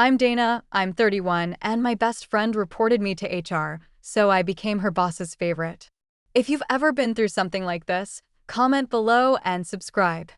I'm Dana, I'm 31, and my best friend reported me to HR, so I became her boss's favorite. If you've ever been through something like this, comment below and subscribe.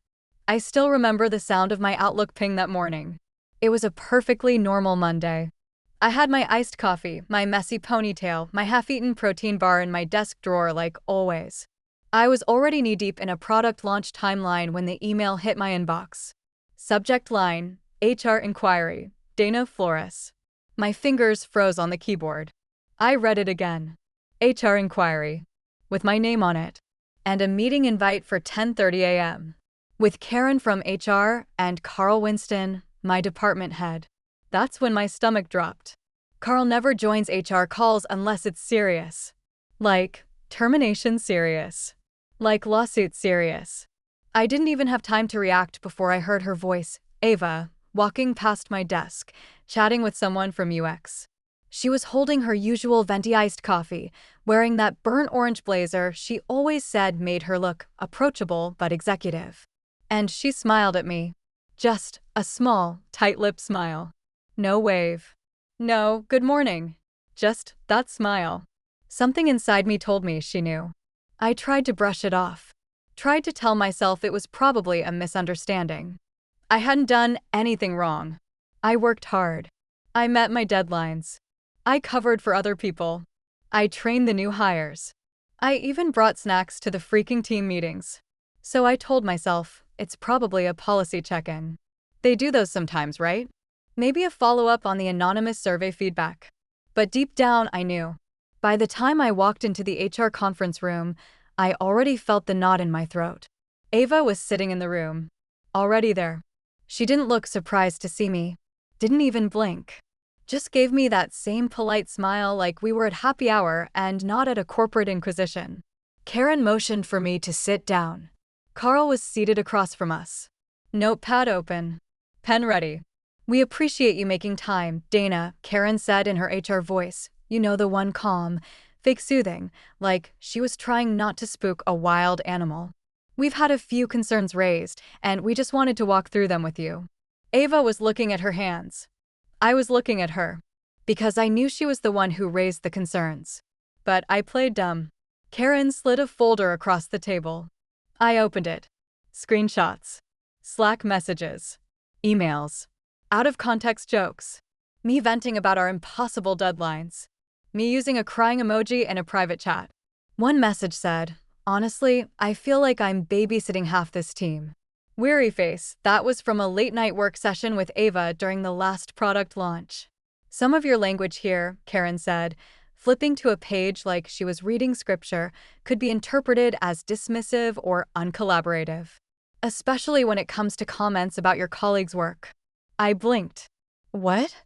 I still remember the sound of my Outlook ping that morning. It was a perfectly normal Monday. I had my iced coffee, my messy ponytail, my half-eaten protein bar in my desk drawer like always. I was already knee-deep in a product launch timeline when the email hit my inbox. Subject line, HR inquiry, Dana Flores. My fingers froze on the keyboard. I read it again. HR inquiry. With my name on it. And a meeting invite for 10:30 a.m. With Karen from HR and Carl Winston, my department head. That's when my stomach dropped. Carl never joins HR calls unless it's serious. Like, termination serious. Like lawsuit serious. I didn't even have time to react before I heard her voice, Ava, walking past my desk, chatting with someone from UX. She was holding her usual venti iced coffee, wearing that burnt orange blazer she always said made her look approachable but executive. And she smiled at me. Just a small, tight-lipped smile. No wave. No, good morning. Just that smile. Something inside me told me she knew. I tried to brush it off. Tried to tell myself it was probably a misunderstanding. I hadn't done anything wrong. I worked hard. I met my deadlines. I covered for other people. I trained the new hires. I even brought snacks to the freaking team meetings. So I told myself, it's probably a policy check-in. They do those sometimes, right? Maybe a follow-up on the anonymous survey feedback. But deep down, I knew. By the time I walked into the HR conference room, I already felt the knot in my throat. Ava was sitting in the room. Already there. She didn't look surprised to see me. Didn't even blink. Just gave me that same polite smile like we were at happy hour and not at a corporate inquisition. Karen motioned for me to sit down. Carl was seated across from us. Notepad open. Pen ready. We appreciate you making time, Dana, Karen said in her HR voice. You know, the one calm, fake soothing, like she was trying not to spook a wild animal. We've had a few concerns raised, and we just wanted to walk through them with you. Ava was looking at her hands. I was looking at her. Because I knew she was the one who raised the concerns. But I played dumb. Karen slid a folder across the table. I opened it. Screenshots. Slack messages. Emails. Out-of-context jokes. Me venting about our impossible deadlines. Me using a crying emoji in a private chat. One message said, honestly, I feel like I'm babysitting half this team. Weary face, that was from a late-night work session with Ava during the last product launch. Some of your language here, Karen said, flipping to a page like she was reading scripture, could be interpreted as dismissive or uncollaborative. Especially when it comes to comments about your colleagues' work. I blinked. What?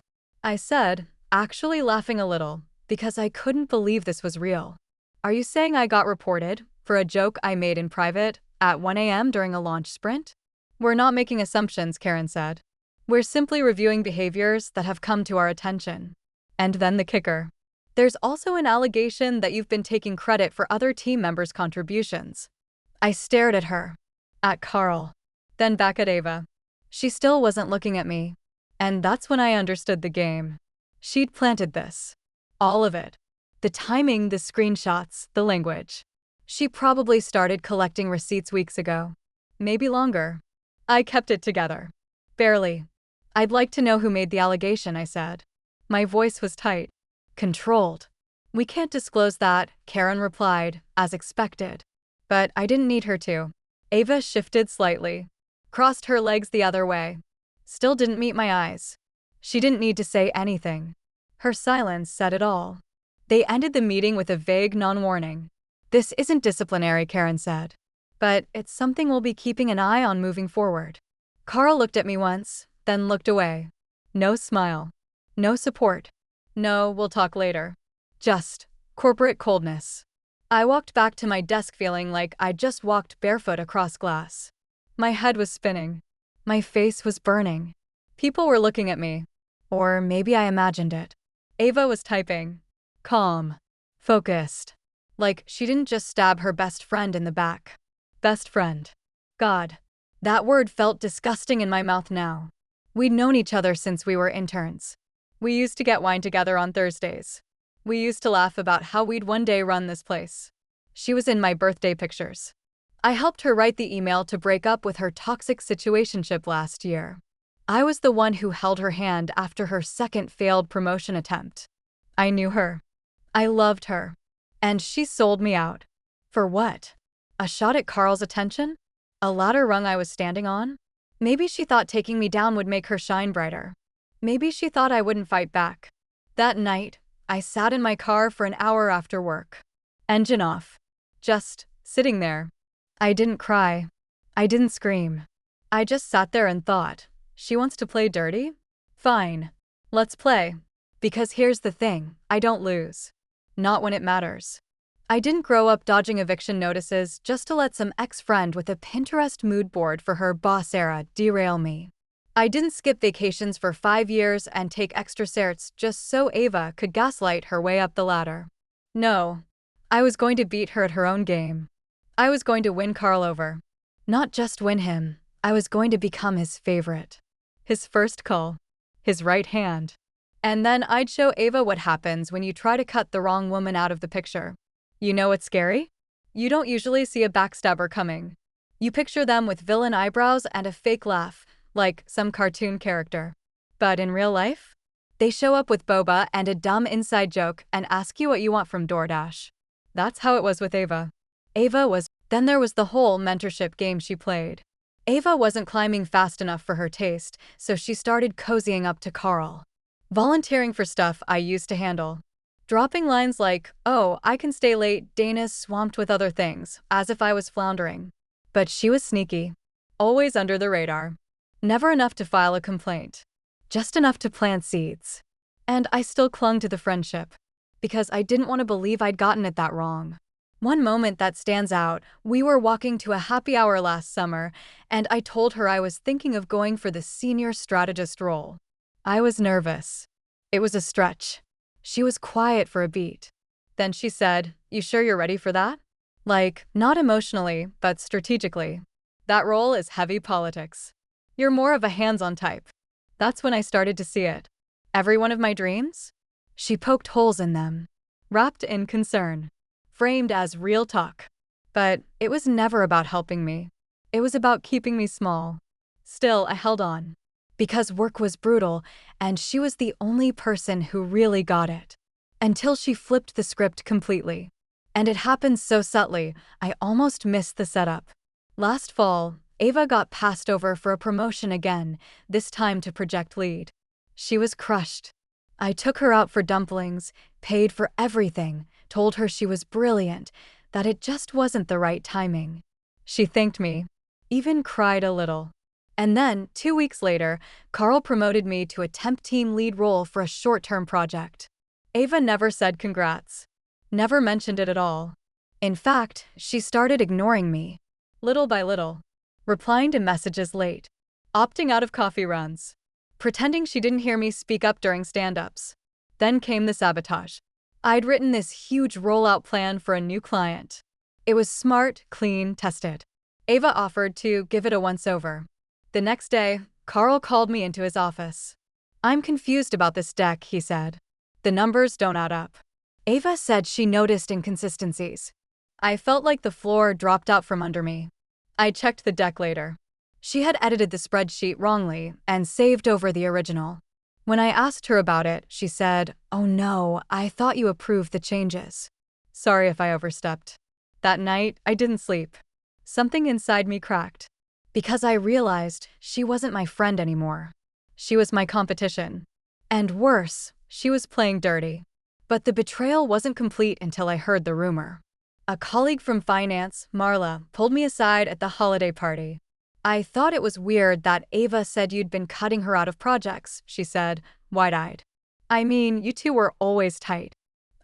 I said, actually laughing a little, because I couldn't believe this was real. Are you saying I got reported for a joke I made in private at 1 a.m. during a launch sprint? We're not making assumptions, Karen said. We're simply reviewing behaviors that have come to our attention. And then the kicker. There's also an allegation that you've been taking credit for other team members' contributions. I stared at her. At Carl. Then back at Ava. She still wasn't looking at me. And that's when I understood the game. She'd planted this. All of it. The timing, the screenshots, the language. She probably started collecting receipts weeks ago. Maybe longer. I kept it together. Barely. I'd like to know who made the allegation, I said. My voice was tight. Controlled. We can't disclose that, Karen replied, as expected. But I didn't need her to. Ava shifted slightly. Crossed her legs the other way. Still didn't meet my eyes. She didn't need to say anything. Her silence said it all. They ended the meeting with a vague non-warning. This isn't disciplinary, Karen said. But it's something we'll be keeping an eye on moving forward. Carl looked at me once, then looked away. No smile. No support. No, we'll talk later. Just corporate coldness. I walked back to my desk feeling like I'd just walked barefoot across glass. My head was spinning. My face was burning. People were looking at me. Or maybe I imagined it. Ava was typing. Calm. Focused. Like she didn't just stab her best friend in the back. Best friend. God. That word felt disgusting in my mouth now. We'd known each other since we were interns. We used to get wine together on Thursdays. We used to laugh about how we'd one day run this place. She was in my birthday pictures. I helped her write the email to break up with her toxic situationship last year. I was the one who held her hand after her second failed promotion attempt. I knew her. I loved her. And she sold me out. For what? A shot at Carl's attention? A ladder rung I was standing on? Maybe she thought taking me down would make her shine brighter. Maybe she thought I wouldn't fight back. That night, I sat in my car for an hour after work. Engine off. Just sitting there. I didn't cry. I didn't scream. I just sat there and thought, she wants to play dirty? Fine. Let's play. Because here's the thing, I don't lose. Not when it matters. I didn't grow up dodging eviction notices just to let some ex-friend with a Pinterest mood board for her boss era derail me. I didn't skip vacations for 5 years and take extra certs just so Ava could gaslight her way up the ladder. No. I was going to beat her at her own game. I was going to win Carl over. Not just win him, I was going to become his favorite. His first call. His right hand. And then I'd show Ava what happens when you try to cut the wrong woman out of the picture. You know what's scary? You don't usually see a backstabber coming. You picture them with villain eyebrows and a fake laugh, like some cartoon character. But in real life? They show up with boba and a dumb inside joke and ask you what you want from DoorDash. That's how it was with Ava. Then there was the whole mentorship game she played. Ava wasn't climbing fast enough for her taste, so she started cozying up to Carl. Volunteering for stuff I used to handle. Dropping lines like, "Oh, I can stay late, Dana's swamped with other things," as if I was floundering. But she was sneaky. Always under the radar. Never enough to file a complaint. Just enough to plant seeds. And I still clung to the friendship. Because I didn't want to believe I'd gotten it that wrong. One moment that stands out, we were walking to a happy hour last summer, and I told her I was thinking of going for the senior strategist role. I was nervous. It was a stretch. She was quiet for a beat. Then she said, "You sure you're ready for that?" Like, not emotionally, but strategically. That role is heavy politics. You're more of a hands-on type. That's when I started to see it. Every one of my dreams? She poked holes in them. Wrapped in concern. Framed as real talk. But it was never about helping me. It was about keeping me small. Still, I held on. Because work was brutal, and she was the only person who really got it. Until she flipped the script completely. And it happened so subtly, I almost missed the setup. Last fall, Ava got passed over for a promotion again, this time to project lead. She was crushed. I took her out for dumplings, paid for everything, told her she was brilliant, that it just wasn't the right timing. She thanked me. Even cried a little. And then, 2 weeks later, Carl promoted me to a temp team lead role for a short-term project. Ava never said congrats. Never mentioned it at all. In fact, she started ignoring me. Little by little. Replying to messages late. Opting out of coffee runs. Pretending she didn't hear me speak up during stand-ups. Then came the sabotage. I'd written this huge rollout plan for a new client. It was smart, clean, tested. Ava offered to give it a once-over. The next day, Carl called me into his office. "I'm confused about this deck," he said. "The numbers don't add up." Ava said she noticed inconsistencies. I felt like the floor dropped out from under me. I checked the deck later. She had edited the spreadsheet wrongly and saved over the original. When I asked her about it, she said, "Oh no, I thought you approved the changes." Sorry if I overstepped. That night, I didn't sleep. Something inside me cracked. Because I realized she wasn't my friend anymore. She was my competition. And worse, she was playing dirty. But the betrayal wasn't complete until I heard the rumor. A colleague from finance, Marla, pulled me aside at the holiday party. "I thought it was weird that Ava said you'd been cutting her out of projects," she said, wide-eyed. "I mean, you two were always tight."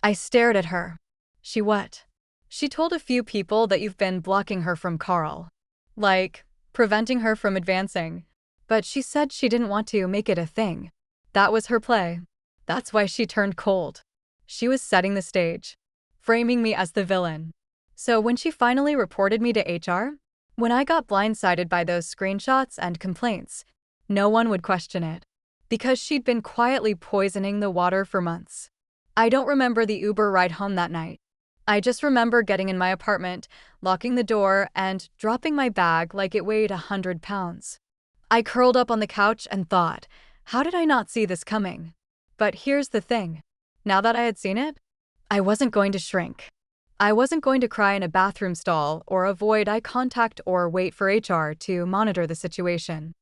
I stared at her. "She what?" "She told a few people that you've been blocking her from Carl. Like, preventing her from advancing. But she said she didn't want to make it a thing. That was her play. That's why she turned cold. She was setting the stage. Framing me as the villain. So when she finally reported me to HR, when I got blindsided by those screenshots and complaints, No one would question it, because she'd been quietly poisoning the water for months. I don't remember the Uber ride home that night. I just remember getting in my apartment, locking the door, and dropping my bag like it weighed 100 pounds. I curled up on the couch and thought, how did I not see this coming? But here's the thing. Now that I had seen it, I wasn't going to shrink. I wasn't going to cry in a bathroom stall or avoid eye contact or wait for HR to monitor the situation.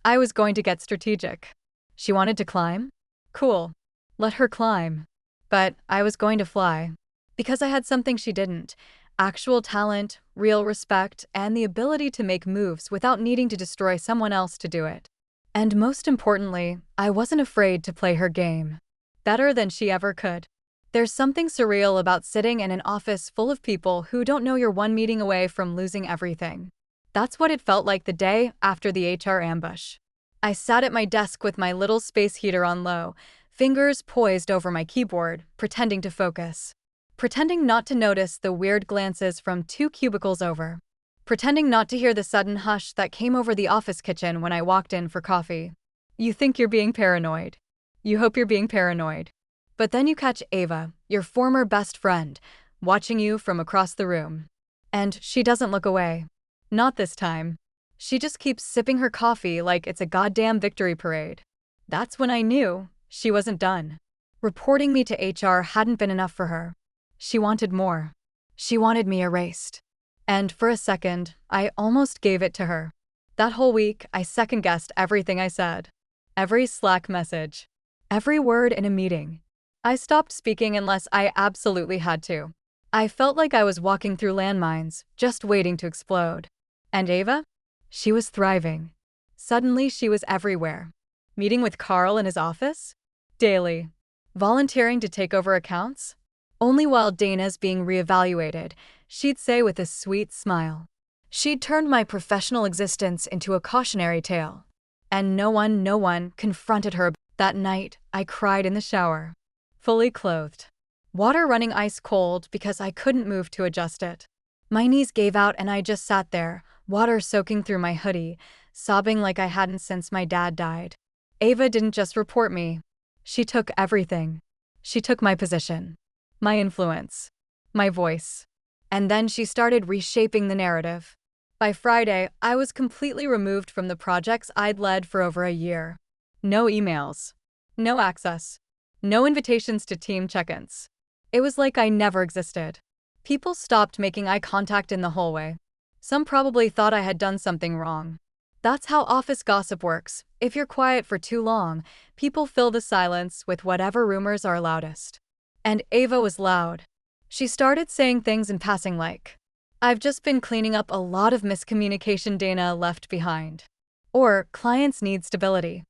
I was going to get strategic. She wanted to climb? Cool. Let her climb. But I was going to fly. Because I had something she didn't: actual talent, real respect, and the ability to make moves without needing to destroy someone else to do it. And most importantly, I wasn't afraid to play her game. Better than she ever could. There's something surreal about sitting in an office full of people who don't know you're one meeting away from losing everything. That's what it felt like the day after the HR ambush. I sat at my desk with my little space heater on low, fingers poised over my keyboard, pretending to focus. Pretending not to notice the weird glances from 2 cubicles over. Pretending not to hear the sudden hush that came over the office kitchen when I walked in for coffee. You think you're being paranoid. You hope you're being paranoid. But then you catch Ava, your former best friend, watching you from across the room. And she doesn't look away. Not this time. She just keeps sipping her coffee like it's a goddamn victory parade. That's when I knew she wasn't done. Reporting me to HR hadn't been enough for her. She wanted more. She wanted me erased. And for a second, I almost gave it to her. That whole week, I second-guessed everything I said. Every Slack message. Every word in a meeting. I stopped speaking unless I absolutely had to. I felt like I was walking through landmines, just waiting to explode. And Ava? She was thriving. Suddenly, she was everywhere. Meeting with Carl in his office? Daily. Volunteering to take over accounts? Only while Dana's being reevaluated, she'd say with a sweet smile. She'd turned my professional existence into a cautionary tale. And no one confronted her. That night, I cried in the shower. Fully clothed. Water running ice cold because I couldn't move to adjust it. My knees gave out and I just sat there, water soaking through my hoodie, sobbing like I hadn't since my dad died. Ava didn't just report me. She took everything. She took my position. My influence. My voice. And then she started reshaping the narrative. By Friday, I was completely removed from the projects I'd led for over a year. No emails. No access. No invitations to team check-ins. It was like I never existed. People stopped making eye contact in the hallway. Some probably thought I had done something wrong. That's how office gossip works. If you're quiet for too long, people fill the silence with whatever rumors are loudest. And Ava was loud. She started saying things in passing like, "I've just been cleaning up a lot of miscommunication Dana left behind." Or, "Clients need stability."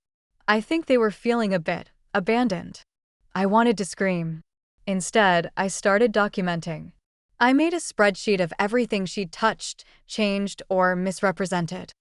I think they were feeling a bit abandoned. I wanted to scream. Instead, I started documenting. I made a spreadsheet of everything she'd touched, changed, or misrepresented.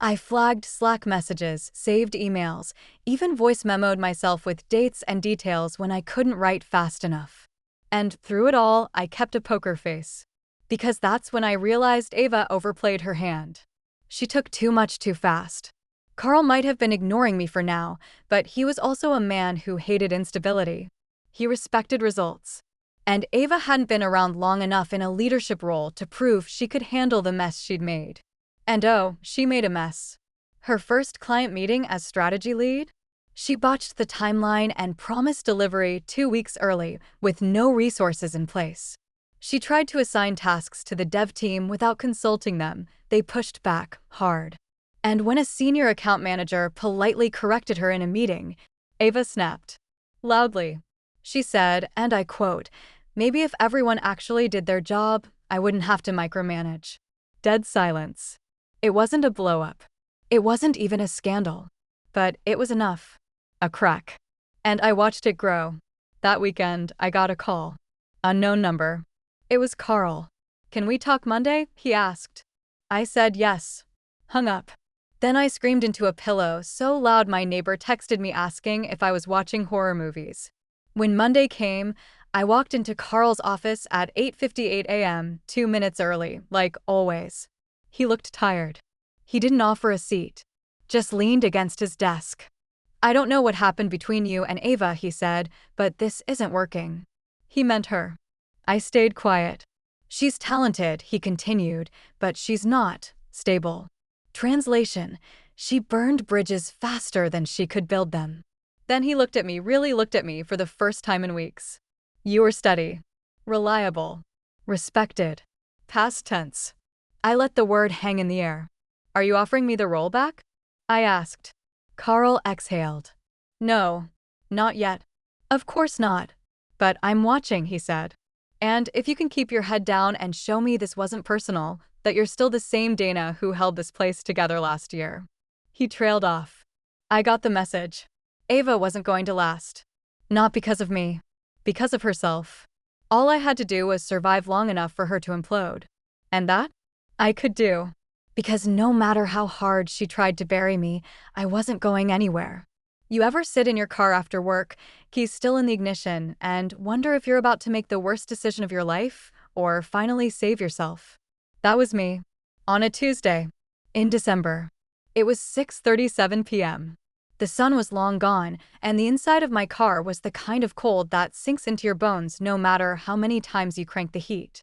I flagged Slack messages, saved emails, even voice memoed myself with dates and details when I couldn't write fast enough. And through it all, I kept a poker face. Because that's when I realized Ava overplayed her hand. She took too much too fast. Carl might have been ignoring me for now, but he was also a man who hated instability. He respected results. And Ava hadn't been around long enough in a leadership role to prove she could handle the mess she'd made. And oh, she made a mess. Her first client meeting as strategy lead? She botched the timeline and promised delivery 2 weeks early with no resources in place. She tried to assign tasks to the dev team without consulting them. They pushed back hard. And when a senior account manager politely corrected her in a meeting, Ava snapped. Loudly. She said, and I quote, "Maybe if everyone actually did their job, I wouldn't have to micromanage." Dead silence. It wasn't a blow-up. It wasn't even a scandal. But it was enough. A crack. And I watched it grow. That weekend, I got a call. Unknown number. It was Carl. "Can we talk Monday?" he asked. I said yes. Hung up. Then I screamed into a pillow so loud my neighbor texted me asking if I was watching horror movies. When Monday came, I walked into Carl's office at 8:58 a.m., 2 minutes early, like always. He looked tired. He didn't offer a seat. just leaned against his desk. I don't know what happened between you and Ava, he said, but this isn't working. He meant her. I stayed quiet. She's talented, he continued, but she's not stable. Translation: she burned bridges faster than she could build them. Then he looked at me, really looked at me for the first time in weeks. You were steady, reliable, respected. Past tense. I let the word hang in the air. Are you offering me the role back? I asked. Carl exhaled. No, not yet. Of course not. But I'm watching, he said. And if you can keep your head down and show me this wasn't personal, that you're still the same Dana who held this place together last year. He trailed off. I got the message. Ava wasn't going to last. Not because of me. Because of herself. All I had to do was survive long enough for her to implode. And that? I could do. Because no matter how hard she tried to bury me, I wasn't going anywhere. You ever sit in your car after work, keys still in the ignition, and wonder if you're about to make the worst decision of your life, or finally save yourself? That was me. On a Tuesday. In December. It was 6:37 p.m. The sun was long gone, and the inside of my car was the kind of cold that sinks into your bones no matter how many times you crank the heat.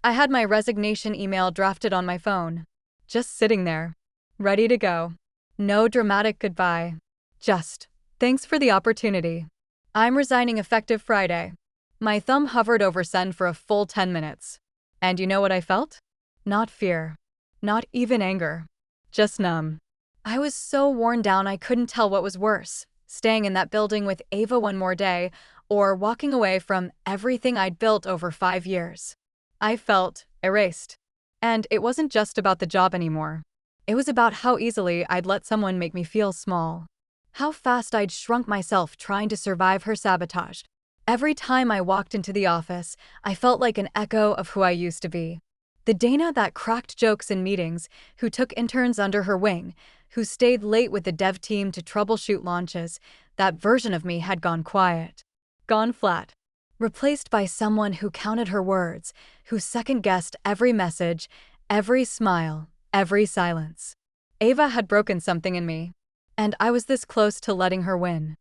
I had my resignation email drafted on my phone. Just sitting there. Ready to go. No dramatic goodbye. Just, thanks for the opportunity. I'm resigning effective Friday. My thumb hovered over send for a full 10 minutes. And you know what I felt? Not fear. Not even anger. Just numb. I was so worn down I couldn't tell what was worse, staying in that building with Ava one more day, or walking away from everything I'd built over 5 years. I felt erased. And it wasn't just about the job anymore. It was about how easily I'd let someone make me feel small. How fast I'd shrunk myself trying to survive her sabotage. Every time I walked into the office, I felt like an echo of who I used to be. The Dana that cracked jokes in meetings, who took interns under her wing, who stayed late with the dev team to troubleshoot launches, that version of me had gone quiet. Gone flat. Replaced by someone who counted her words, who second-guessed every message, every smile, every silence. Ava had broken something in me, and I was this close to letting her win.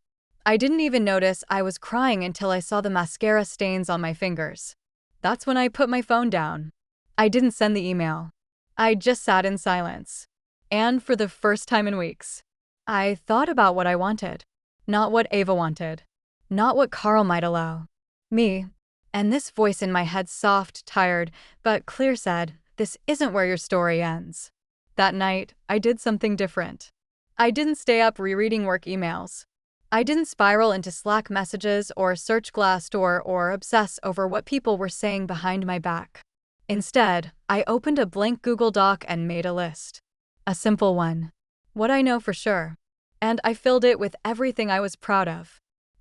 I didn't even notice I was crying until I saw the mascara stains on my fingers. That's when I put my phone down. I didn't send the email. I just sat in silence. And for the first time in weeks, I thought about what I wanted. Not what Ava wanted. Not what Carl might allow. Me. And this voice in my head, soft, tired, but clear, said, this isn't where your story ends. That night, I did something different. I didn't stay up rereading work emails. I didn't spiral into Slack messages or search Glassdoor or obsess over what people were saying behind my back. Instead, I opened a blank Google Doc and made a list. A simple one. What I know for sure. And I filled it with everything I was proud of.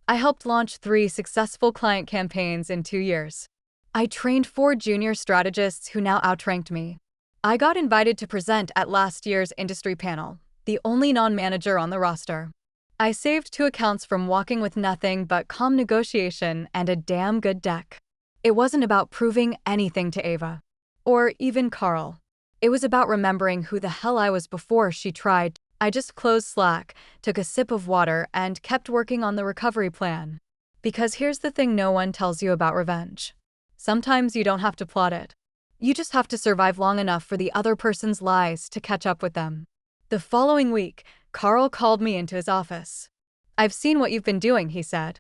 I helped launch 3 successful client campaigns in 2 years. I trained 4 junior strategists who now outranked me. I got invited to present at last year's industry panel, the only non-manager on the roster. I saved 2 accounts from walking with nothing but calm negotiation and a damn good deck. It wasn't about proving anything to Ava. Or even Carl. It was about remembering who the hell I was before she tried. I just closed Slack, took a sip of water, and kept working on the recovery plan. Because here's the thing no one tells you about revenge. Sometimes you don't have to plot it. You just have to survive long enough for the other person's lies to catch up with them. The following week, Carl called me into his office. I've seen what you've been doing, he said.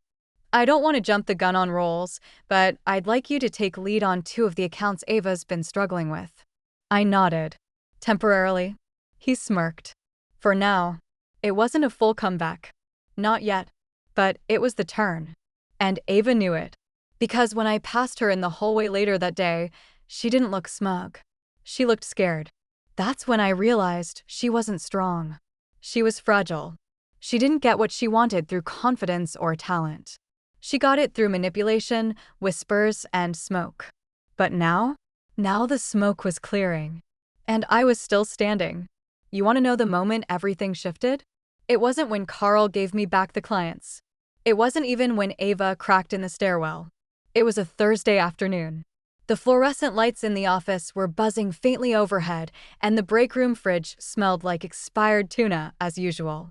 I don't want to jump the gun on roles, but I'd like you to take lead on 2 of the accounts Ava's been struggling with. I nodded. Temporarily. He smirked. For now. It wasn't a full comeback. Not yet. But it was the turn. And Ava knew it. Because when I passed her in the hallway later that day, she didn't look smug. She looked scared. That's when I realized she wasn't strong. She was fragile. She didn't get what she wanted through confidence or talent. She got it through manipulation, whispers, and smoke. But now the smoke was clearing. And I was still standing. You want to know the moment everything shifted? It wasn't when Carl gave me back the clients. It wasn't even when Ava cracked in the stairwell. It was a Thursday afternoon. The fluorescent lights in the office were buzzing faintly overhead, and the break room fridge smelled like expired tuna, as usual.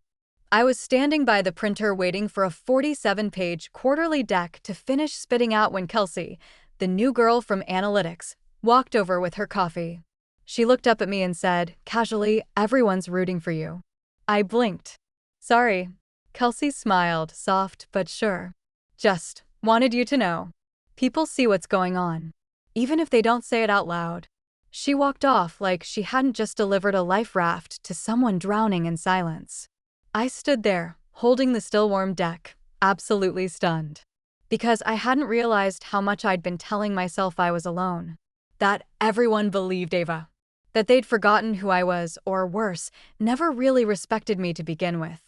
I was standing by the printer waiting for a 47-page quarterly deck to finish spitting out when Kelsey, the new girl from analytics, walked over with her coffee. She looked up at me and said, casually, "Everyone's rooting for you." I blinked. "Sorry." Kelsey smiled, soft but sure. "Just wanted you to know. People see what's going on, even if they don't say it out loud." She walked off like she hadn't just delivered a life raft to someone drowning in silence. I stood there, holding the still warm deck, absolutely stunned. Because I hadn't realized how much I'd been telling myself I was alone. That everyone believed Ava. That they'd forgotten who I was, or worse, never really respected me to begin with.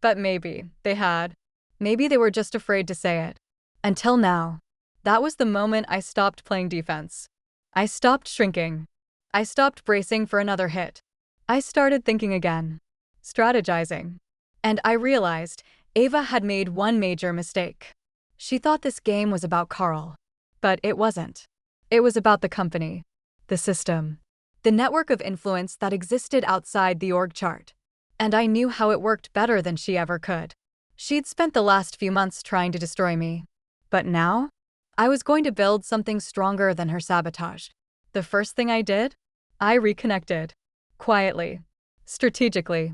But maybe they had. Maybe they were just afraid to say it. Until now. That was the moment I stopped playing defense. I stopped shrinking. I stopped bracing for another hit. I started thinking again. Strategizing. And I realized Ava had made one major mistake. She thought this game was about Carl. But it wasn't. It was about the company. The system. The network of influence that existed outside the org chart. And I knew how it worked better than she ever could. She'd spent the last few months trying to destroy me. But now? I was going to build something stronger than her sabotage. The first thing I did? I reconnected. Quietly. Strategically.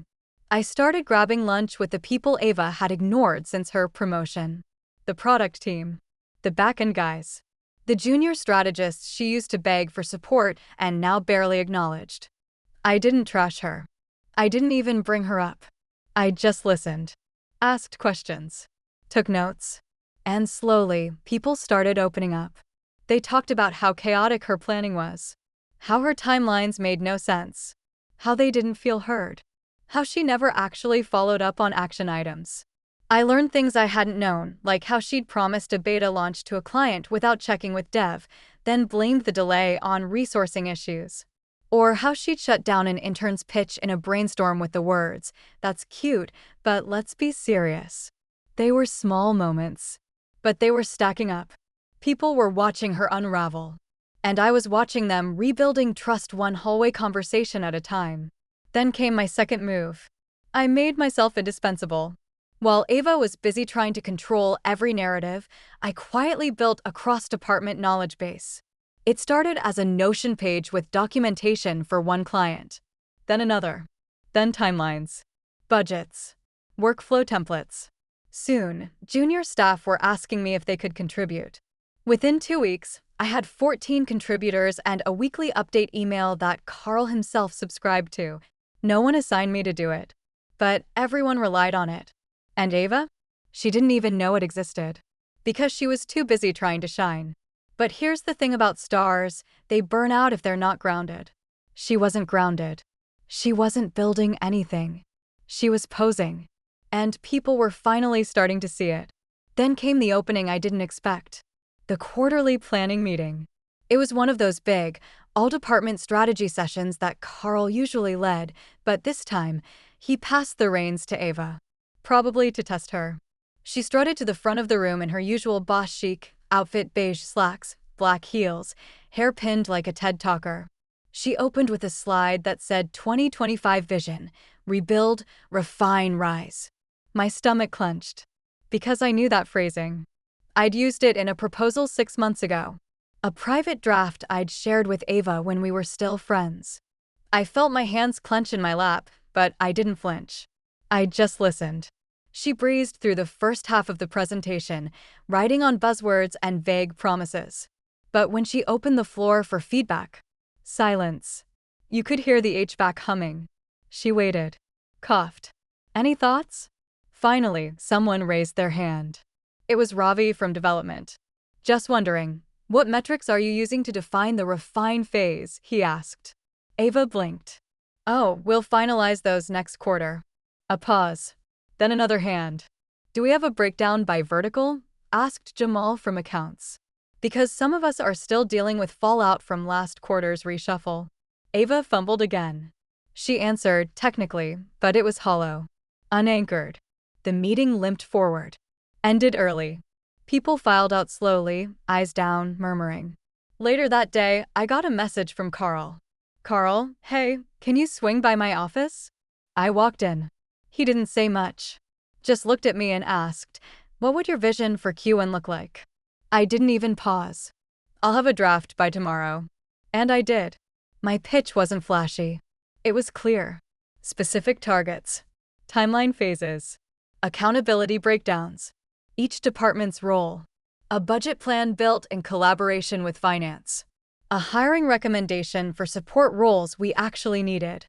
I started grabbing lunch with the people Ava had ignored since her promotion. The product team. The back-end guys. The junior strategists she used to beg for support and now barely acknowledged. I didn't trash her. I didn't even bring her up. I just listened. Asked questions. Took notes. And slowly, people started opening up. They talked about how chaotic her planning was. How her timelines made no sense. How they didn't feel heard. How she never actually followed up on action items. I learned things I hadn't known, like how she'd promised a beta launch to a client without checking with dev, then blamed the delay on resourcing issues. Or how she'd shut down an intern's pitch in a brainstorm with the words, "That's cute, but let's be serious." They were small moments. But they were stacking up. People were watching her unravel. And I was watching them rebuilding trust one hallway conversation at a time. Then came my second move. I made myself indispensable. While Ava was busy trying to control every narrative, I quietly built a cross-department knowledge base. It started as a Notion page with documentation for one client. Then another. Then timelines. Budgets. Workflow templates. Soon, junior staff were asking me if they could contribute. Within 2 weeks, I had 14 contributors and a weekly update email that Carl himself subscribed to. No one assigned me to do it. But everyone relied on it. And Ava? She didn't even know it existed. Because she was too busy trying to shine. But here's the thing about stars, they burn out if they're not grounded. She wasn't grounded. She wasn't building anything. She was posing. And people were finally starting to see it. Then came the opening I didn't expect. The quarterly planning meeting. It was one of those big, all-department strategy sessions that Carl usually led, but this time, he passed the reins to Ava. Probably to test her. She strutted to the front of the room in her usual boss chic outfit, beige slacks, black heels, hair pinned like a TED talker. She opened with a slide that said 2025 vision, rebuild, refine, rise. My stomach clenched. Because I knew that phrasing. I'd used it in a proposal 6 months ago. A private draft I'd shared with Ava when we were still friends. I felt my hands clench in my lap, but I didn't flinch. I just listened. She breezed through the first half of the presentation, writing on buzzwords and vague promises. But when she opened the floor for feedback, silence. You could hear the HVAC humming. She waited. Coughed. Any thoughts? Finally, someone raised their hand. It was Ravi from development. Just wondering, what metrics are you using to define the refine phase? He asked. Ava blinked. Oh, we'll finalize those next quarter. A pause. Then another hand. Do we have a breakdown by vertical? Asked Jamal from accounts. Because some of us are still dealing with fallout from last quarter's reshuffle. Ava fumbled again. She answered, technically, but it was hollow. Unanchored. The meeting limped forward. Ended early. People filed out slowly, eyes down, murmuring. Later that day, I got a message from Carl. Carl, hey, can you swing by my office? I walked in. He didn't say much. Just looked at me and asked, what would your vision for Q1 look like? I didn't even pause. I'll have a draft by tomorrow. And I did. My pitch wasn't flashy. It was clear. Specific targets. Timeline phases. Accountability breakdowns. Each department's role. A budget plan built in collaboration with finance. A hiring recommendation for support roles we actually needed.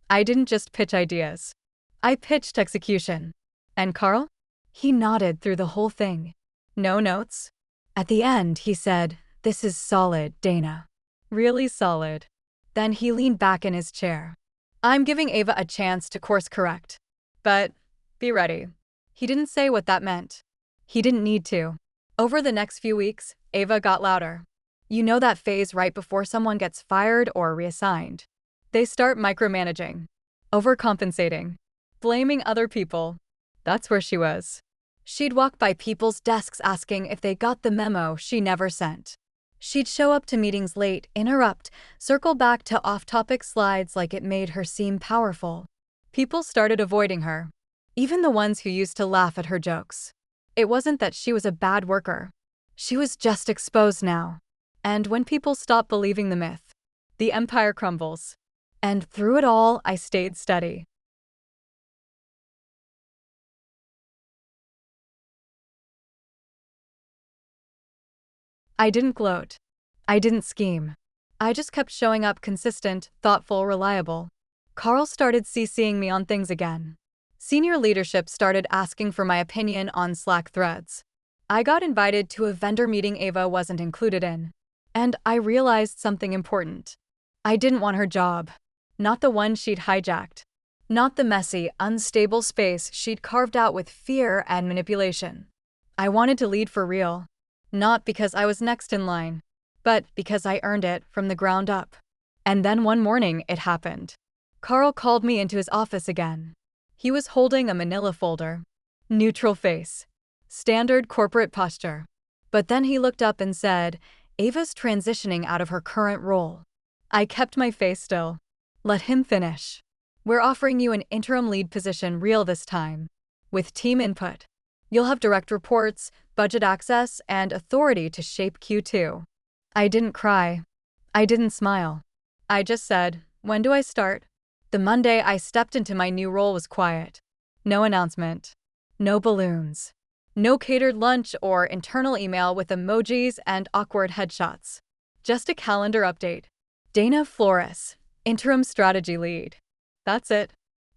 I didn't just pitch ideas. I pitched execution. And Carl? He nodded through the whole thing. No notes. At the end, he said, "This is solid, Dana. Really solid." Then he leaned back in his chair. I'm giving Ava a chance to course correct. But be ready. He didn't say what that meant. He didn't need to. Over the next few weeks, Ava got louder. You know that phase right before someone gets fired or reassigned. They start micromanaging, overcompensating, blaming other people. That's where she was. She'd walk by people's desks asking if they got the memo she never sent. She'd show up to meetings late, interrupt, circle back to off-topic slides like it made her seem powerful. People started avoiding her, even the ones who used to laugh at her jokes. It wasn't that she was a bad worker. She was just exposed now. And when people stop believing the myth, the empire crumbles. And through it all, I stayed steady. I didn't gloat. I didn't scheme. I just kept showing up consistent, thoughtful, reliable. Carl started CCing me on things again. Senior leadership started asking for my opinion on Slack threads. I got invited to a vendor meeting Ava wasn't included in. And I realized something important. I didn't want her job. Not the one she'd hijacked. Not the messy, unstable space she'd carved out with fear and manipulation. I wanted to lead for real. Not because I was next in line, but because I earned it from the ground up. And then one morning, it happened. Carl called me into his office again. He was holding a manila folder. Neutral face. Standard corporate posture. But then he looked up and said, Ava's transitioning out of her current role. I kept my face still. Let him finish. We're offering you an interim lead position real this time. With team input. You'll have direct reports, budget access, and authority to shape Q2. I didn't cry. I didn't smile. I just said, when do I start? The Monday I stepped into my new role was quiet. No announcement. No balloons. No catered lunch or internal email with emojis and awkward headshots. Just a calendar update. Dana Flores, interim strategy lead. That's it.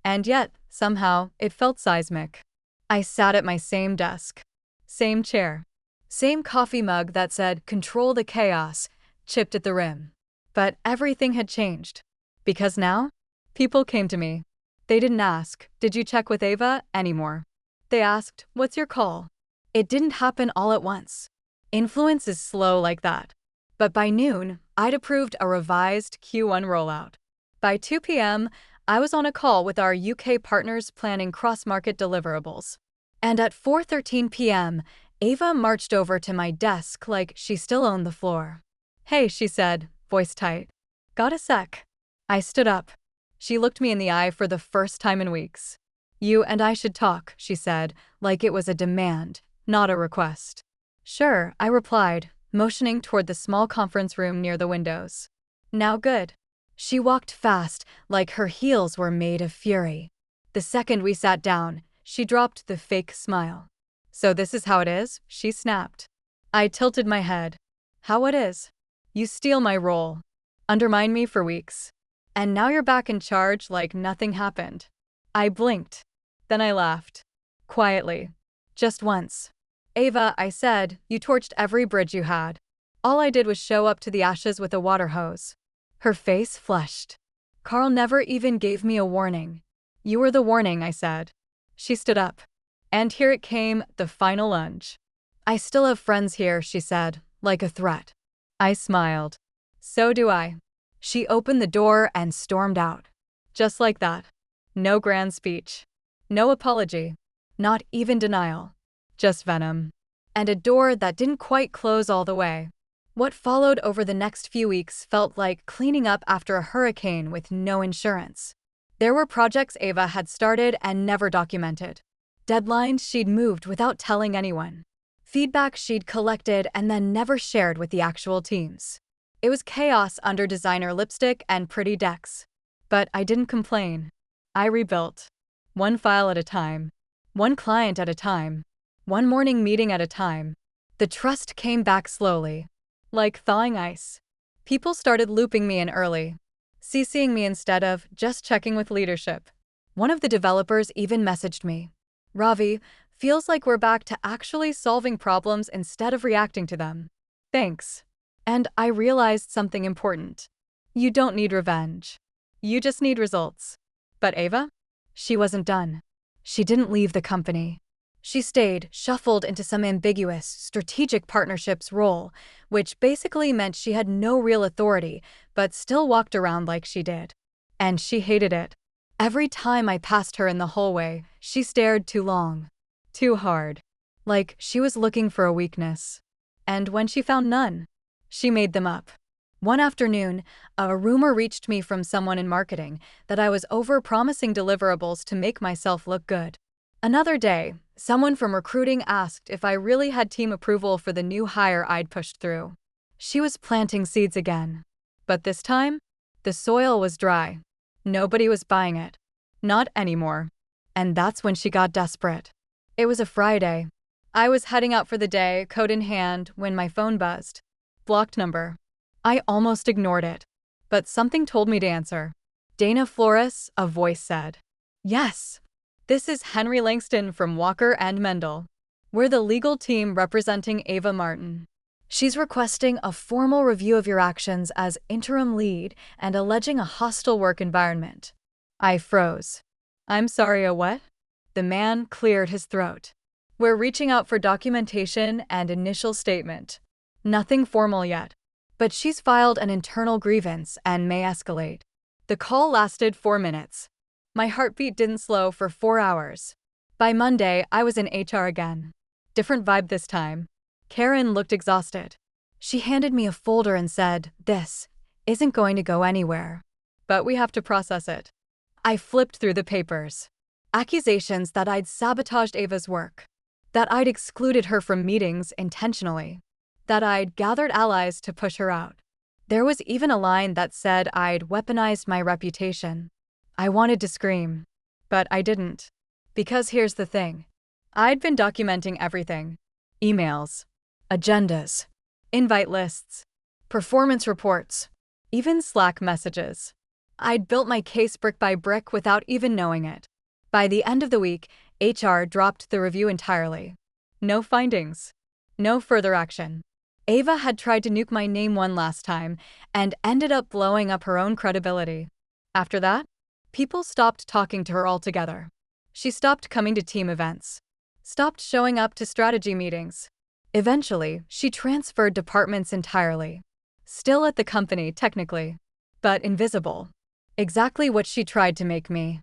And yet, somehow, it felt seismic. I sat at my same desk. Same chair. Same coffee mug that said, "Control the chaos," chipped at the rim. But everything had changed. Because now, people came to me. They didn't ask, "Did you check with Ava?" anymore. They asked, "What's your call?" It didn't happen all at once. Influence is slow like that. But by noon, I'd approved a revised Q1 rollout. By 2 p.m., I was on a call with our UK partners planning cross-market deliverables. And at 4:13 p.m., Ava marched over to my desk like she still owned the floor. "Hey," she said, voice tight. "Got a sec?" I stood up. She looked me in the eye for the first time in weeks. "You and I should talk," she said, like it was a demand, not a request. "Sure," I replied, motioning toward the small conference room near the windows. "Now good." She walked fast, like her heels were made of fury. The second we sat down, she dropped the fake smile. "So this is how it is?" she snapped. I tilted my head. "How it is? You steal my role. Undermine me for weeks. And now you're back in charge like nothing happened." I blinked. Then I laughed. Quietly. Just once. "Ava," I said, "you torched every bridge you had. All I did was show up to the ashes with a water hose." Her face flushed. "Carl never even gave me a warning." "You were the warning," I said. She stood up. And here it came, the final lunge. "I still have friends here," she said, like a threat. I smiled. "So do I." She opened the door and stormed out. Just like that. No grand speech. No apology. Not even denial. Just venom. And a door that didn't quite close all the way. What followed over the next few weeks felt like cleaning up after a hurricane with no insurance. There were projects Ava had started and never documented. Deadlines she'd moved without telling anyone. Feedback she'd collected and then never shared with the actual teams. It was chaos under designer lipstick and pretty decks. But I didn't complain. I rebuilt. One file at a time. One client at a time. One morning meeting at a time. The trust came back slowly. Like thawing ice. People started looping me in early. CCing me instead of just checking with leadership. One of the developers even messaged me. Ravi, feels like we're back to actually solving problems instead of reacting to them. Thanks. And I realized something important. You don't need revenge. You just need results. But Ava? She wasn't done. She didn't leave the company. She stayed, shuffled into some ambiguous, strategic partnerships role, which basically meant she had no real authority, but still walked around like she did. And she hated it. Every time I passed her in the hallway, she stared too long. Too hard. Like she was looking for a weakness. And when she found none, she made them up. One afternoon, a rumor reached me from someone in marketing that I was over-promising deliverables to make myself look good. Another day, someone from recruiting asked if I really had team approval for the new hire I'd pushed through. She was planting seeds again. But this time, the soil was dry. Nobody was buying it. Not anymore. And that's when she got desperate. It was a Friday. I was heading out for the day, code in hand, when my phone buzzed. Blocked number. I almost ignored it. But something told me to answer. Dana Flores, a voice said. Yes. This is Henry Langston from Walker & Mendel. We're the legal team representing Ava Martin. She's requesting a formal review of your actions as interim lead and alleging a hostile work environment. I froze. I'm sorry, a what? The man cleared his throat. We're reaching out for documentation and initial statement. Nothing formal yet. But she's filed an internal grievance and may escalate. The call lasted 4 minutes. My heartbeat didn't slow for 4 hours. By Monday, I was in HR again. Different vibe this time. Karen looked exhausted. She handed me a folder and said, "This isn't going to go anywhere. But we have to process it." I flipped through the papers. Accusations that I'd sabotaged Ava's work. That I'd excluded her from meetings intentionally. That I'd gathered allies to push her out. There was even a line that said I'd weaponized my reputation. I wanted to scream, but I didn't. Because here's the thing. I'd been documenting everything. Emails, agendas, invite lists, performance reports, even Slack messages. I'd built my case brick by brick without even knowing it. By the end of the week, HR dropped the review entirely. No findings. No further action. Ava had tried to nuke my name one last time and ended up blowing up her own credibility. After that, people stopped talking to her altogether. She stopped coming to team events. Stopped showing up to strategy meetings. Eventually, she transferred departments entirely. Still at the company, technically, but invisible. Exactly what she tried to make me.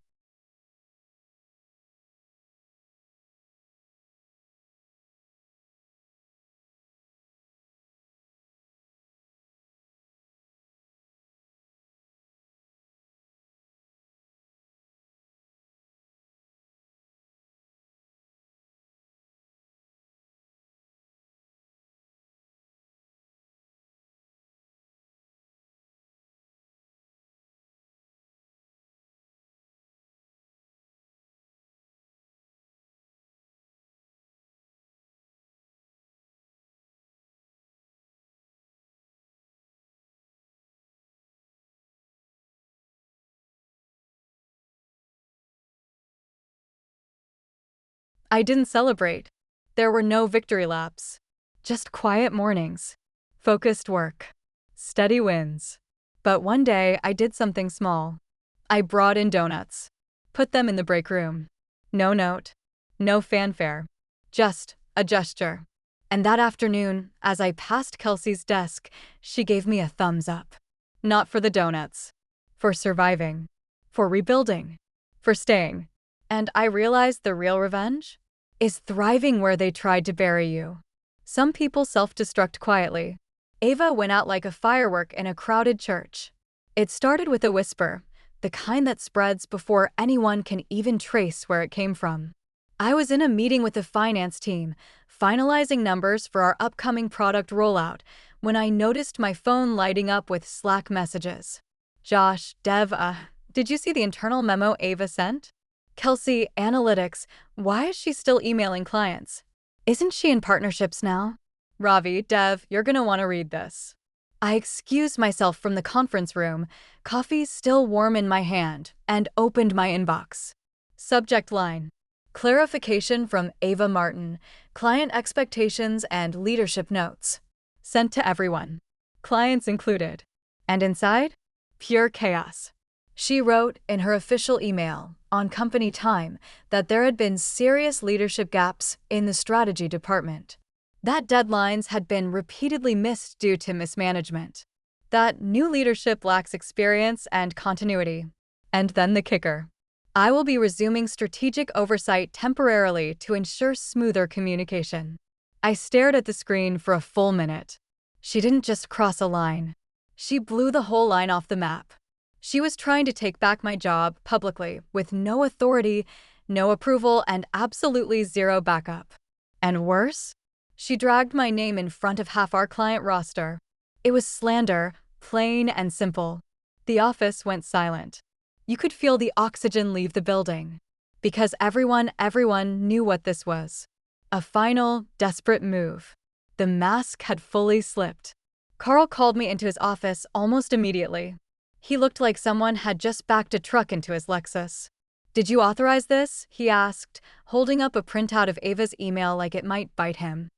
I didn't celebrate. There were no victory laps. Just quiet mornings. Focused work. Steady wins. But one day, I did something small. I brought in donuts. Put them in the break room. No note. No fanfare. Just a gesture. And that afternoon, as I passed Kelsey's desk, she gave me a thumbs up. Not for the donuts. For surviving. For rebuilding. For staying. And I realized the real revenge is thriving where they tried to bury you. Some people self-destruct quietly. Ava went out like a firework in a crowded church. It started with a whisper, the kind that spreads before anyone can even trace where it came from. I was in a meeting with the finance team, finalizing numbers for our upcoming product rollout, when I noticed my phone lighting up with Slack messages. Josh, Dev, did you see the internal memo Ava sent? Kelsey, analytics, why is she still emailing clients? Isn't she in partnerships now? Ravi, Dev, you're gonna want to read this. I excused myself from the conference room, coffee still warm in my hand, and opened my inbox. Subject line: Clarification from Ava Martin, client expectations and leadership notes. Sent to everyone. Clients included. And inside? Pure chaos. She wrote in her official email, on company time, that there had been serious leadership gaps in the strategy department. That deadlines had been repeatedly missed due to mismanagement. That new leadership lacks experience and continuity. And then the kicker: I will be resuming strategic oversight temporarily to ensure smoother communication. I stared at the screen for a full minute. She didn't just cross a line. She blew the whole line off the map. She was trying to take back my job publicly, with no authority, no approval, and absolutely zero backup. And worse? She dragged my name in front of half our client roster. It was slander, plain and simple. The office went silent. You could feel the oxygen leave the building. Because everyone knew what this was. A final, desperate move. The mask had fully slipped. Carl called me into his office almost immediately. He looked like someone had just backed a truck into his Lexus. Did you authorize this? He asked, holding up a printout of Ava's email like it might bite him.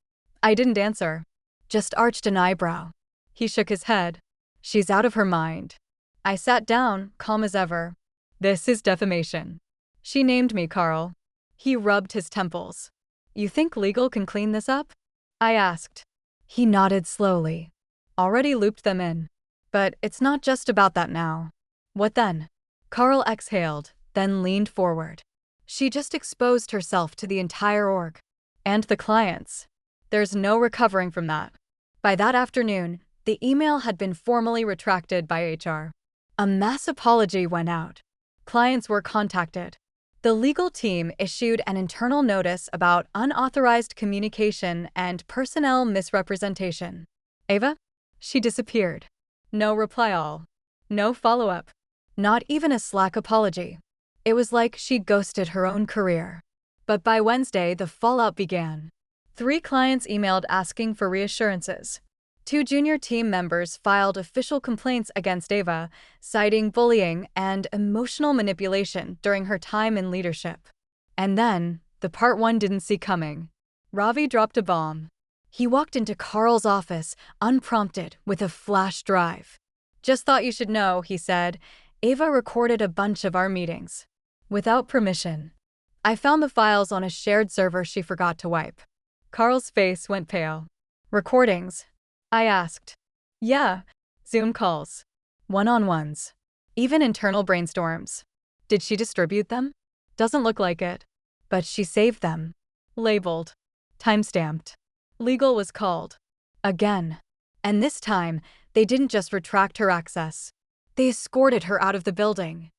I didn't answer. Just arched an eyebrow. He shook his head. She's out of her mind. I sat down, calm as ever. This is defamation. She named me, Carl. He rubbed his temples. You think legal can clean this up? I asked. He nodded slowly. Already looped them in. But it's not just about that now. What then? Carl exhaled, then leaned forward. She just exposed herself to the entire org. And the clients. There's no recovering from that. By that afternoon, the email had been formally retracted by HR. A mass apology went out. Clients were contacted. The legal team issued an internal notice about unauthorized communication and personnel misrepresentation. Ava? She disappeared. No reply all. No follow-up. Not even a Slack apology. It was like she ghosted her own career. But by Wednesday, the fallout began. 3 clients emailed asking for reassurances. 2 junior team members filed official complaints against Ava, citing bullying and emotional manipulation during her time in leadership. And then, the part one didn't see coming. Ravi dropped a bomb. He walked into Carl's office, unprompted, with a flash drive. Just thought you should know, he said. Ava recorded a bunch of our meetings. Without permission. I found the files on a shared server she forgot to wipe. Carl's face went pale. Recordings? I asked. Yeah. Zoom calls. One-on-ones. Even internal brainstorms. Did she distribute them? Doesn't look like it. But she saved them. Labeled. Timestamped. Legal was called. Again. And this time, they didn't just retract her access. They escorted her out of the building.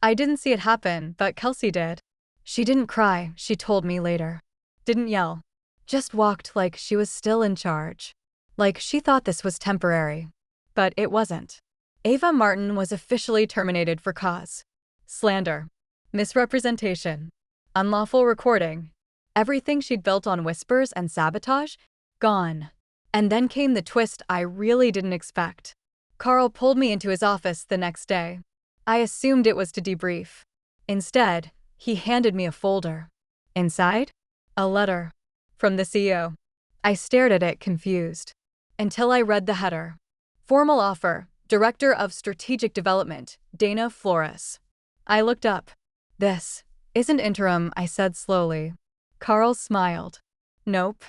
I didn't see it happen, but Kelsey did. She didn't cry, she told me later. Didn't yell. Just walked like she was still in charge. Like she thought this was temporary. But it wasn't. Ava Martin was officially terminated for cause. Slander. Misrepresentation. Unlawful recording. Everything she'd built on whispers and sabotage? Gone. And then came the twist I really didn't expect. Carl pulled me into his office the next day. I assumed it was to debrief. Instead, he handed me a folder. Inside? A letter. From the CEO. I stared at it confused. Until I read the header. Formal offer, Director of Strategic Development, Dana Flores. I looked up. This isn't interim, I said slowly. Carl smiled. Nope.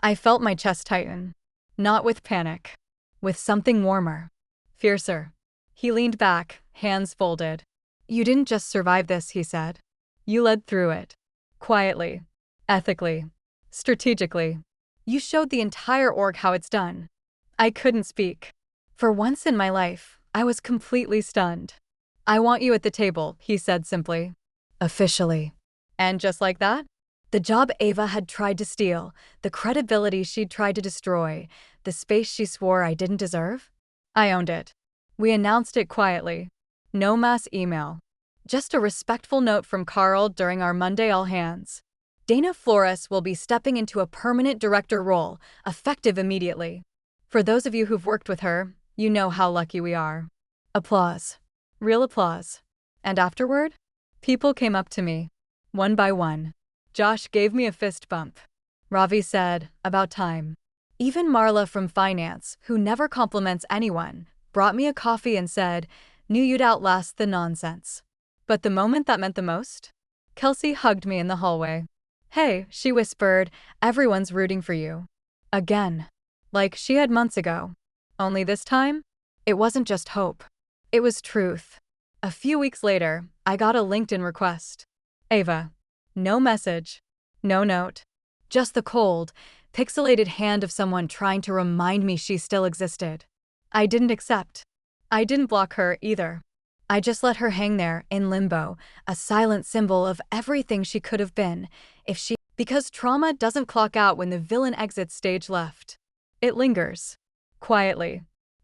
I felt my chest tighten. Not with panic. With something warmer. Fiercer. He leaned back, hands folded. You didn't just survive this, he said. You led through it. Quietly. Ethically. Strategically. You showed the entire org how it's done. I couldn't speak. For once in my life, I was completely stunned. I want you at the table, he said simply. Officially. And just like that, the job Ava had tried to steal, the credibility she'd tried to destroy, the space she swore I didn't deserve, I owned it. We announced it quietly. No mass email. Just a respectful note from Carl during our Monday all-hands. Dana Flores will be stepping into a permanent director role, effective immediately. For those of you who've worked with her, you know how lucky we are. Applause. Real applause. And afterward, people came up to me, one by one. Josh gave me a fist bump. Ravi said, about time. Even Marla from finance, who never compliments anyone, brought me a coffee and said, knew you'd outlast the nonsense. But the moment that meant the most? Kelsey hugged me in the hallway. Hey, she whispered, everyone's rooting for you. Again. Like she had months ago. Only this time, it wasn't just hope. It was truth. A few weeks later, I got a LinkedIn request. Ava. No message. No note. Just the cold, pixelated hand of someone trying to remind me she still existed. I didn't accept. I didn't block her either. I just let her hang there in limbo, a silent symbol of everything she could have been, because trauma doesn't clock out when the villain exits stage left. It lingers. Quietly.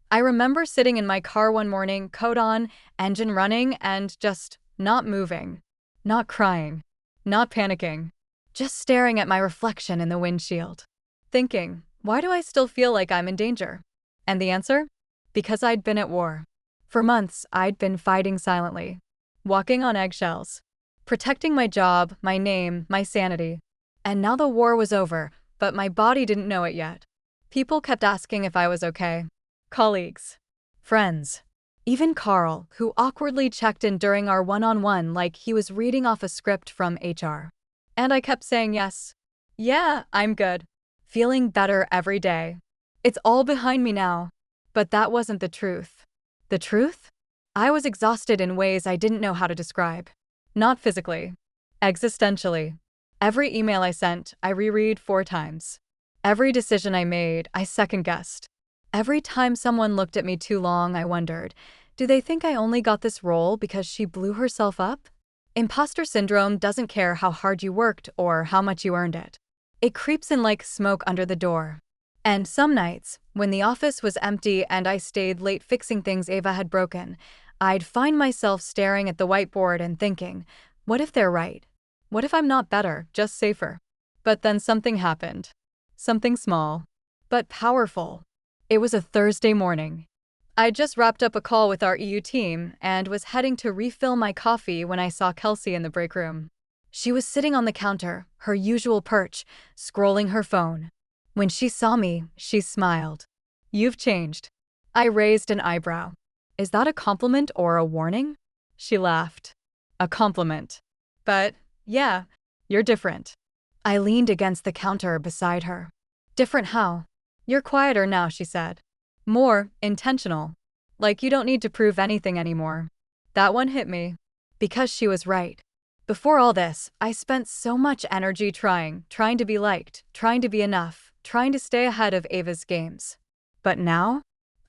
I remember sitting in my car one morning, coat on, engine running, and just not moving. Not crying. Not panicking. Just staring at my reflection in the windshield. Thinking, why do I still feel like I'm in danger? And the answer? Because I'd been at war. For months, I'd been fighting silently. Walking on eggshells. Protecting my job, my name, my sanity. And now the war was over, but my body didn't know it yet. People kept asking if I was okay. Colleagues. Friends. Even Carl, who awkwardly checked in during our one-on-one like he was reading off a script from HR. And I kept saying yes. Yeah, I'm good. Feeling better every day. It's all behind me now. But that wasn't the truth. The truth? I was exhausted in ways I didn't know how to describe. Not physically. Existentially. Every email I sent, I reread 4 times. Every decision I made, I second-guessed. Every time someone looked at me too long, I wondered, do they think I only got this role because she blew herself up? Imposter syndrome doesn't care how hard you worked or how much you earned it. It creeps in like smoke under the door. And some nights, when the office was empty and I stayed late fixing things Ava had broken, I'd find myself staring at the whiteboard and thinking, what if they're right? What if I'm not better, just safer? But then something happened. Something small, but powerful. It was a Thursday morning. I just wrapped up a call with our EU team and was heading to refill my coffee when I saw Kelsey in the break room. She was sitting on the counter, her usual perch, scrolling her phone. When she saw me, she smiled. You've changed. I raised an eyebrow. Is that a compliment or a warning? She laughed. A compliment. But, yeah, you're different. I leaned against the counter beside her. Different how? You're quieter now, she said. More intentional. Like you don't need to prove anything anymore. That one hit me. Because she was right. Before all this, I spent so much energy trying to be liked, trying to be enough, trying to stay ahead of Ava's games. But now,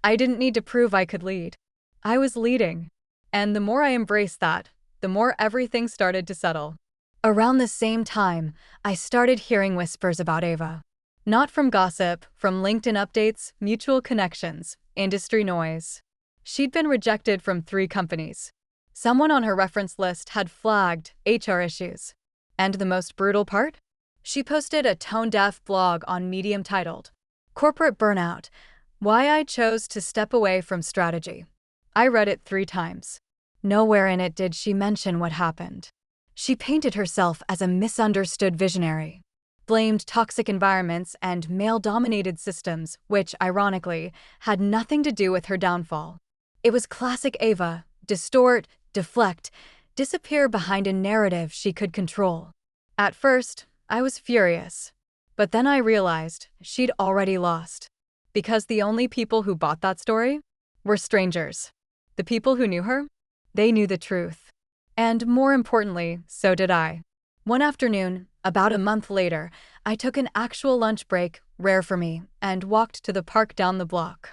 I didn't need to prove I could lead. I was leading. And the more I embraced that, the more everything started to settle. Around the same time, I started hearing whispers about Ava. Not from gossip, from LinkedIn updates, mutual connections, industry noise. She'd been rejected from 3 companies. Someone on her reference list had flagged HR issues. And the most brutal part? She posted a tone-deaf blog on Medium titled, Corporate Burnout, Why I Chose to Step Away from Strategy. I read it 3 times. Nowhere in it did she mention what happened. She painted herself as a misunderstood visionary. Blamed toxic environments and male-dominated systems, which, ironically, had nothing to do with her downfall. It was classic Ava, distort, deflect, disappear behind a narrative she could control. At first, I was furious. But then I realized she'd already lost. Because the only people who bought that story were strangers. The people who knew her, they knew the truth. And more importantly, so did I. One afternoon, About a month later, I took an actual lunch break, rare for me, and walked to the park down the block.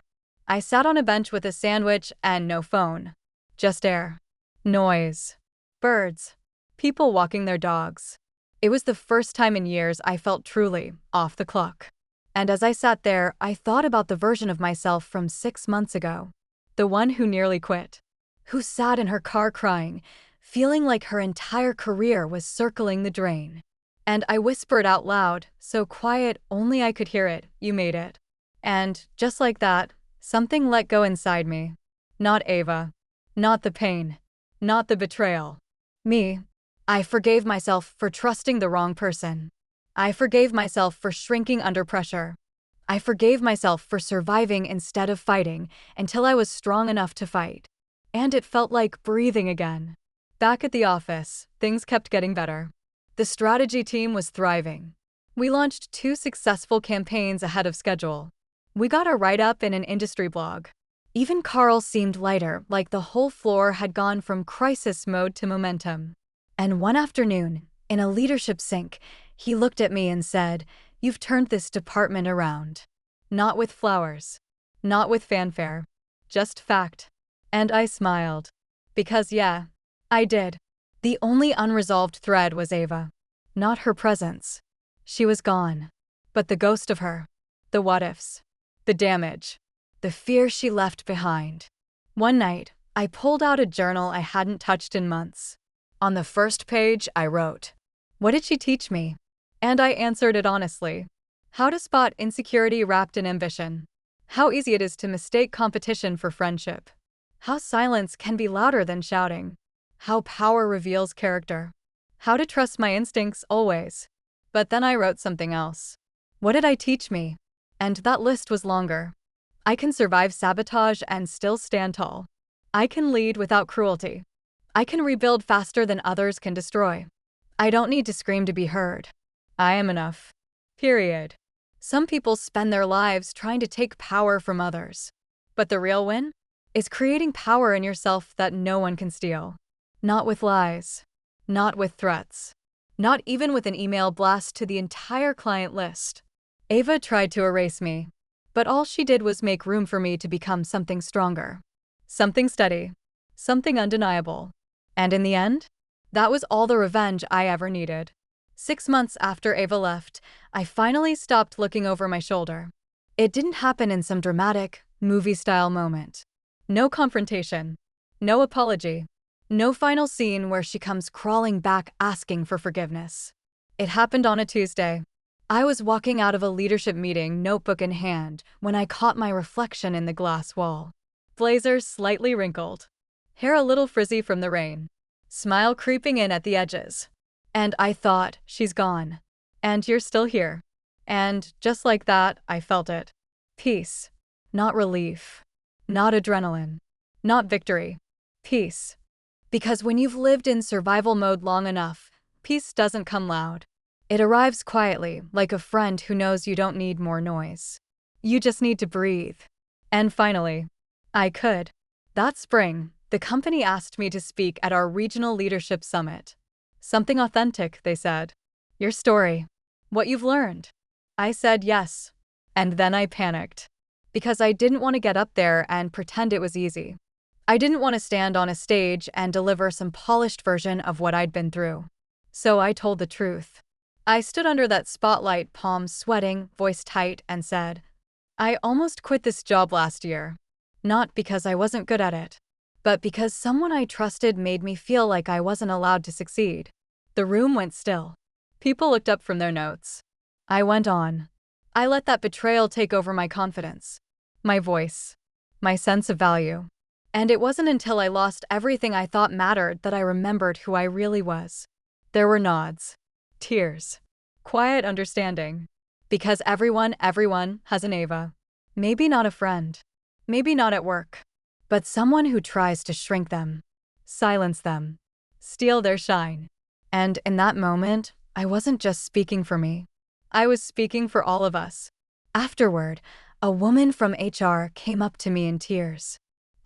I sat on a bench with a sandwich and no phone. Just air. Noise. Birds. People walking their dogs. It was the first time in years I felt truly off the clock. And as I sat there, I thought about the version of myself from 6 months ago. The one who nearly quit. Who sat in her car crying, feeling like her entire career was circling the drain. And I whispered out loud, so quiet only I could hear it, "You made it." And, just like that, something let go inside me. Not Ava. Not the pain. Not the betrayal. Me. I forgave myself for trusting the wrong person. I forgave myself for shrinking under pressure. I forgave myself for surviving instead of fighting until I was strong enough to fight. And it felt like breathing again. Back at the office, things kept getting better. The strategy team was thriving. We launched 2 successful campaigns ahead of schedule. We got a write-up in an industry blog. Even Carl seemed lighter, like the whole floor had gone from crisis mode to momentum. And one afternoon, in a leadership sync, he looked at me and said, "You've turned this department around. Not with flowers. Not with fanfare. Just fact." And I smiled. Because yeah, I did. The only unresolved thread was Ava. Not her presence. She was gone. But the ghost of her. The what-ifs. The damage. The fear she left behind. One night, I pulled out a journal I hadn't touched in months. On the first page, I wrote, "What did she teach me?" And I answered it honestly. How to spot insecurity wrapped in ambition. How easy it is to mistake competition for friendship. How silence can be louder than shouting. How power reveals character. How to trust my instincts always. But then I wrote something else. What did I teach me? And that list was longer. I can survive sabotage and still stand tall. I can lead without cruelty. I can rebuild faster than others can destroy. I don't need to scream to be heard. I am enough. Period. Some people spend their lives trying to take power from others. But the real win is creating power in yourself that no one can steal. Not with lies. Not with threats. Not even with an email blast to the entire client list. Ava tried to erase me. But all she did was make room for me to become something stronger. Something steady. Something undeniable. And in the end, that was all the revenge I ever needed. 6 months after Ava left, I finally stopped looking over my shoulder. It didn't happen in some dramatic, movie-style moment. No confrontation. No apology. No final scene where she comes crawling back asking for forgiveness. It happened on a Tuesday. I was walking out of a leadership meeting, notebook in hand, when I caught my reflection in the glass wall. Blazer slightly wrinkled. Hair a little frizzy from the rain. Smile creeping in at the edges. And I thought, she's gone. And you're still here. And just like that, I felt it. Peace. Not relief. Not adrenaline. Not victory. Peace. Because when you've lived in survival mode long enough, peace doesn't come loud. It arrives quietly, like a friend who knows you don't need more noise. You just need to breathe. And finally, I could. That spring, the company asked me to speak at our regional leadership summit. Something authentic, they said. Your story. What you've learned. I said yes. And then I panicked. Because I didn't want to get up there and pretend it was easy. I didn't want to stand on a stage and deliver some polished version of what I'd been through. So I told the truth. I stood under that spotlight, palms sweating, voice tight, and said, I almost quit this job last year. Not because I wasn't good at it, but because someone I trusted made me feel like I wasn't allowed to succeed. The room went still. People looked up from their notes. I went on. I let that betrayal take over my confidence, my voice, my sense of value. And it wasn't until I lost everything I thought mattered that I remembered who I really was. There were nods, tears, quiet understanding. Because everyone has an Ava. Maybe not a friend. Maybe not at work. But someone who tries to shrink them, silence them, steal their shine. And in that moment, I wasn't just speaking for me. I was speaking for all of us. Afterward, a woman from HR came up to me in tears.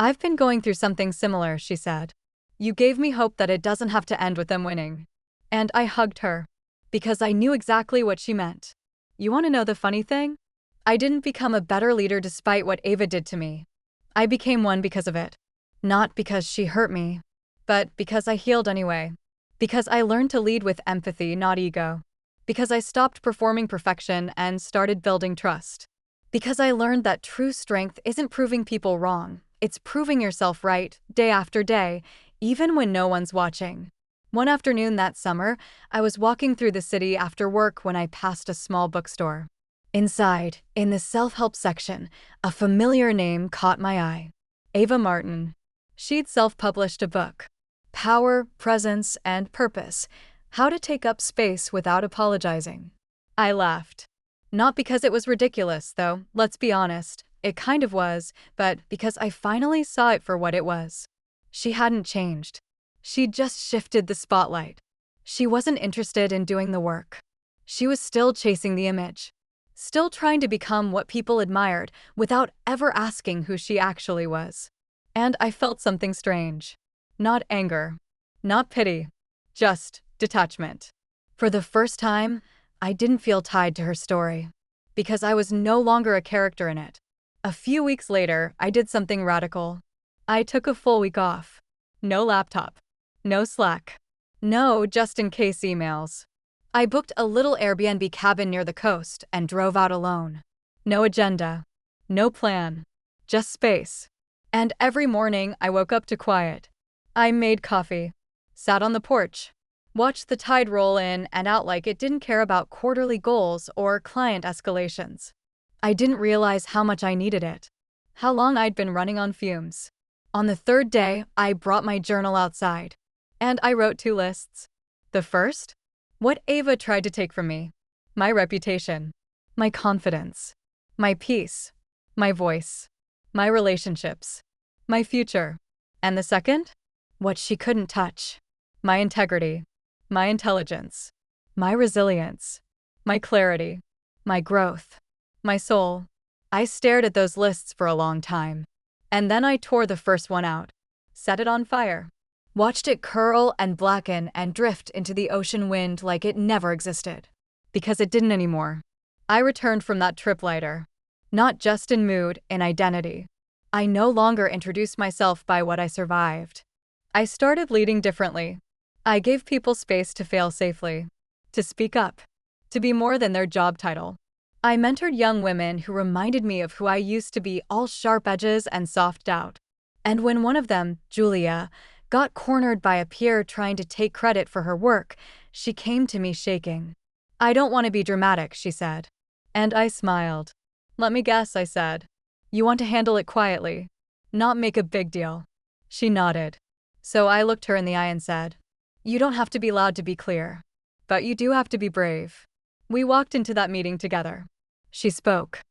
I've been going through something similar, she said. You gave me hope that it doesn't have to end with them winning. And I hugged her. because I knew exactly what she meant. You want to know the funny thing? I didn't become a better leader despite what Ava did to me. I became one because of it. Not because she hurt me, but because I healed anyway. Because I learned to lead with empathy, not ego. Because I stopped performing perfection and started building trust. Because I learned that true strength isn't proving people wrong, it's proving yourself right, day after day, even when no one's watching. One afternoon that summer, I was walking through the city after work when I passed a small bookstore. Inside, in the self-help section, a familiar name caught my eye. Ava Martin. She'd self-published a book. Power, Presence, and Purpose: How to Take Up Space Without Apologizing. I laughed. Not because it was ridiculous, though, let's be honest, it kind of was, but because I finally saw it for what it was. She hadn't changed. She'd just shifted the spotlight. She wasn't interested in doing the work. She was still chasing the image. Still trying to become what people admired without ever asking who she actually was. And I felt something strange. Not anger. Not pity. Just detachment. For the first time, I didn't feel tied to her story. Because I was no longer a character in it. A few weeks later, I did something radical. I took a full week off. No laptop. No Slack. No just-in-case emails. I booked a little Airbnb cabin near the coast and drove out alone. No agenda. No plan. Just space. And every morning, I woke up to quiet. I made coffee. Sat on the porch. Watched the tide roll in and out like it didn't care about quarterly goals or client escalations. I didn't realize how much I needed it. How long I'd been running on fumes. On the third day, I brought my journal outside. And I wrote 2 lists. The first? What Ava tried to take from me. My reputation. My confidence. My peace. My voice. My relationships. My future. And the second? What she couldn't touch. My integrity. My intelligence. My resilience. My clarity. My growth. My soul. I stared at those lists for a long time. And then I tore the first one out. Set it on fire. Watched it curl and blacken and drift into the ocean wind like it never existed. Because it didn't anymore. I returned from that trip lighter. Not just in mood, in identity. I no longer introduced myself by what I survived. I started leading differently. I gave people space to fail safely. To speak up. To be more than their job title. I mentored young women who reminded me of who I used to be, all sharp edges and soft doubt. And when one of them, Julia, got cornered by a peer trying to take credit for her work, she came to me shaking. "I don't want to be dramatic," she said. And I smiled. "Let me guess," I said. "You want to handle it quietly, not make a big deal." She nodded. So I looked her in the eye and said, "You don't have to be loud to be clear. But you do have to be brave." We walked into that meeting together. She spoke.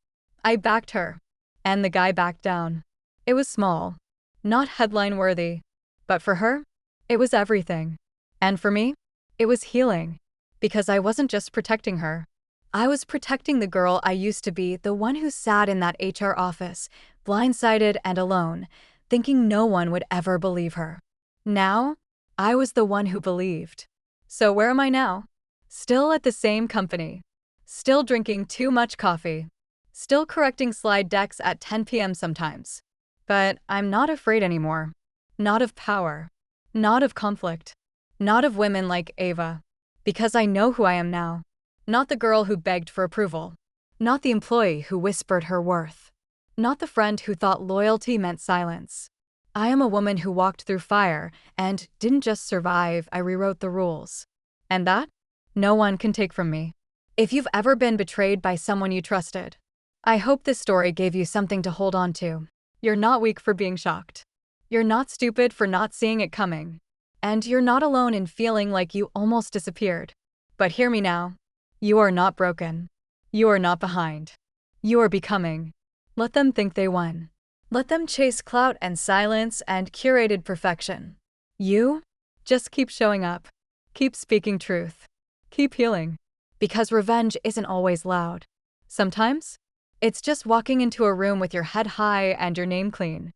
I backed her. And the guy backed down. It was small. Not headline-worthy. But for her, it was everything. And for me, it was healing. Because I wasn't just protecting her. I was protecting the girl I used to be, the one who sat in that HR office, blindsided and alone, thinking no one would ever believe her. Now, I was the one who believed. So where am I now? Still at the same company. Still drinking too much coffee. Still correcting slide decks at 10 p.m. sometimes. But I'm not afraid anymore. Not of power. Not of conflict. Not of women like Ava. Because I know who I am now. Not the girl who begged for approval. Not the employee who whispered her worth. Not the friend who thought loyalty meant silence. I am a woman who walked through fire and didn't just survive, I rewrote the rules. And that? No one can take from me. If you've ever been betrayed by someone you trusted, I hope this story gave you something to hold on to. You're not weak for being shocked. You're not stupid for not seeing it coming. And you're not alone in feeling like you almost disappeared. But hear me now. You are not broken. You are not behind. You are becoming. Let them think they won. Let them chase clout and silence and curated perfection. You? Just keep showing up. Keep speaking truth. Keep healing. Because revenge isn't always loud. Sometimes, it's just walking into a room with your head high and your name clean.